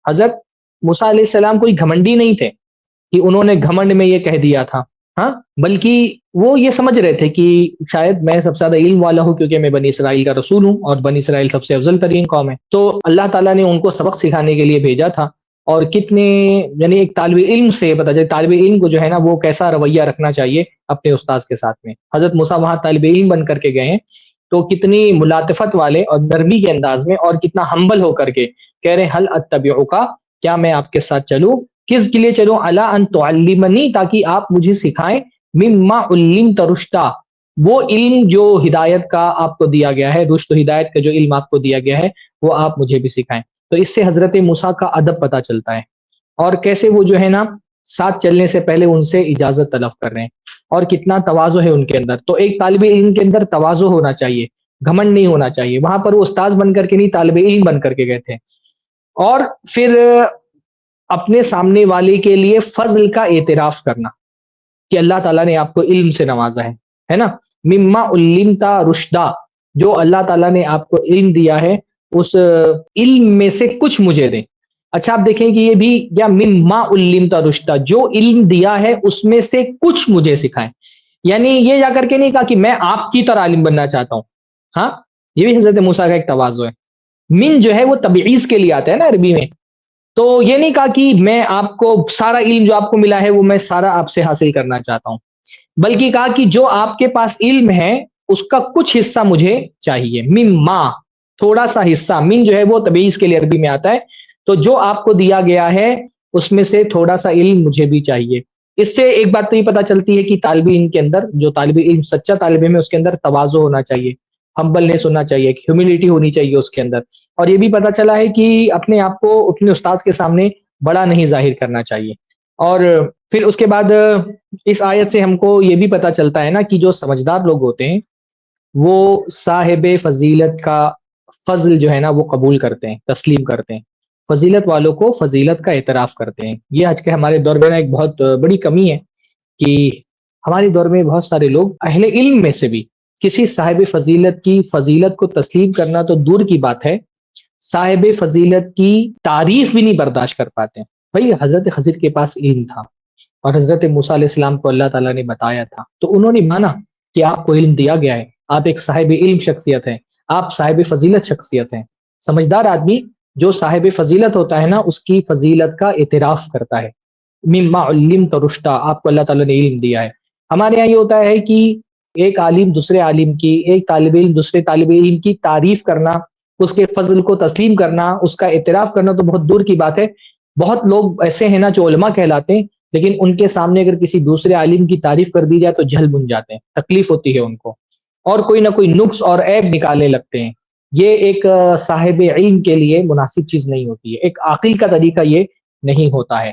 حضرت موسیٰ علیہ السلام کوئی گھمنڈی نہیں تھے کہ انہوں نے گھمنڈ میں یہ کہہ دیا تھا، ہاں، بلکہ وہ یہ سمجھ رہے تھے کہ شاید میں سب سے زیادہ علم والا ہوں کیونکہ میں بنی اسرائیل کا رسول ہوں اور بنی اسرائیل سب سے افضل ترین قوم ہے، تو اللہ تعالیٰ نے ان کو سبق سکھانے کے لیے بھیجا تھا۔ اور کتنے یعنی ایک طالب علم سے پتا چلے طالب علم کو جو ہے نا وہ کیسا رویہ رکھنا چاہیے اپنے استاذ کے ساتھ میں۔ حضرت موسیٰ وہاں طالب علم بن کر کے گئے ہیں تو کتنی ملاطفت والے اور نرمی کے انداز میں اور کتنا ہمبل ہو کر کے کہہ رہے ہیں حل اتبعک، کیا میں آپ کے ساتھ چلوں؟ کس کے لیے چلوں؟ الا ان تعلمنی، تاکہ آپ مجھے سکھائیں، مما علمت رشدا، وہ علم جو ہدایت کا آپ کو دیا گیا ہے، رشد و ہدایت کا جو علم آپ کو دیا گیا ہے وہ آپ مجھے بھی سکھائیں۔ تو اس سے حضرت موسیٰ کا ادب پتہ چلتا ہے اور کیسے وہ جو ہے نا ساتھ چلنے سے پہلے ان سے اجازت طلب کر رہے ہیں اور کتنا تواضع ہے ان کے اندر۔ تو ایک طالب علم کے اندر تواضع ہونا چاہیے، گھمنڈ نہیں ہونا چاہیے۔ وہاں پر وہ استاذ بن کر کے نہیں، طالب علم بن کر کے گئے تھے۔ اور پھر اپنے سامنے والے کے لیے فضل کا اعتراف کرنا کہ اللہ تعالیٰ نے آپ کو علم سے نوازا ہے نا، مما علمتا رشدا، جو اللہ تعالیٰ نے آپ کو علم دیا ہے اس علم میں سے کچھ مجھے دیں۔ اچھا آپ دیکھیں کہ یہ بھی یا مما علمتا رشدا، جو علم دیا ہے اس میں سے کچھ مجھے سکھائیں، یعنی یہ جا کر کے نہیں کہا کہ میں آپ کی طرح عالم بننا چاہتا ہوں، ہاں، یہ بھی حضرت موسیٰ کا ایک تواضع ہے۔ من جو ہے وہ تبعیض کے لیے آتا ہے نا عربی میں، تو یہ نہیں کہا کہ میں آپ کو سارا علم جو آپ کو ملا ہے وہ میں سارا آپ سے حاصل کرنا چاہتا ہوں، بلکہ کہا کہ جو آپ کے پاس علم ہے اس کا کچھ حصہ مجھے چاہیے، مما، تھوڑا سا حصہ، من جو ہے وہ تبعیض کے لیے عربی میں آتا ہے، تو جو آپ کو دیا گیا ہے اس میں سے تھوڑا سا علم مجھے بھی چاہیے۔ اس سے ایک بات تو یہ پتہ چلتی ہے کہ طالب علم کے اندر، جو طالب علم سچا طالب علم ہے، اس کے اندر تواضع ہونا چاہیے، ہمبلنس ہونا چاہیے، ہیوملٹی ہونی چاہیے اس کے اندر۔ اور یہ بھی پتہ چلا ہے کہ اپنے آپ کو اپنے استاذ کے سامنے بڑا نہیں ظاہر کرنا چاہیے۔ اور پھر اس کے بعد اس آیت سے ہم کو یہ بھی پتہ چلتا ہے نا کہ جو سمجھدار لوگ ہوتے ہیں وہ صاحب فضیلت کا فضل جو ہے نا وہ قبول کرتے ہیں، تسلیم کرتے ہیں، فضیلت والوں کو فضیلت کا اعتراف کرتے ہیں۔ یہ آج کے ہمارے دور میں ایک بہت بڑی کمی ہے کہ ہمارے دور میں بہت سارے لوگ اہل علم میں سے بھی کسی صاحب فضیلت کی فضیلت کو تسلیم کرنا تو دور کی بات ہے، صاحب فضیلت کی تعریف بھی نہیں برداشت کر پاتے ہیں۔ بھائی حضرت خضر کے پاس علم تھا اور حضرت موسیٰ علیہ السلام کو اللہ تعالیٰ نے بتایا تھا، تو انہوں نے مانا کہ آپ کو علم دیا گیا ہے، آپ ایک صاحب علم شخصیت ہیں، آپ صاحب فضیلت شخصیت ہیں۔ سمجھدار آدمی جو صاحب فضیلت ہوتا ہے نا اس کی فضیلت کا اعتراف کرتا ہے، مما علمت رشدا، آپ کو اللہ تعالیٰ نے علم دیا ہے۔ ہمارے یہاں یہ ہوتا ہے کہ ایک عالم دوسرے عالم کی، ایک طالب علم دوسرے طالب علم کی تعریف کرنا، اس کے فضل کو تسلیم کرنا، اس کا اعتراف کرنا تو بہت دور کی بات ہے۔ بہت لوگ ایسے ہیں نا جو علماء کہلاتے ہیں لیکن ان کے سامنے اگر کسی دوسرے عالم کی تعریف کر دی جائے تو جھل بن جاتے ہیں، تکلیف ہوتی ہے ان کو اور کوئی نہ کوئی نقص اور عیب نکالنے لگتے ہیں۔ یہ ایک صاحب علم کے لیے مناسب چیز نہیں ہوتی ہے، ایک عاقل کا طریقہ یہ نہیں ہوتا ہے۔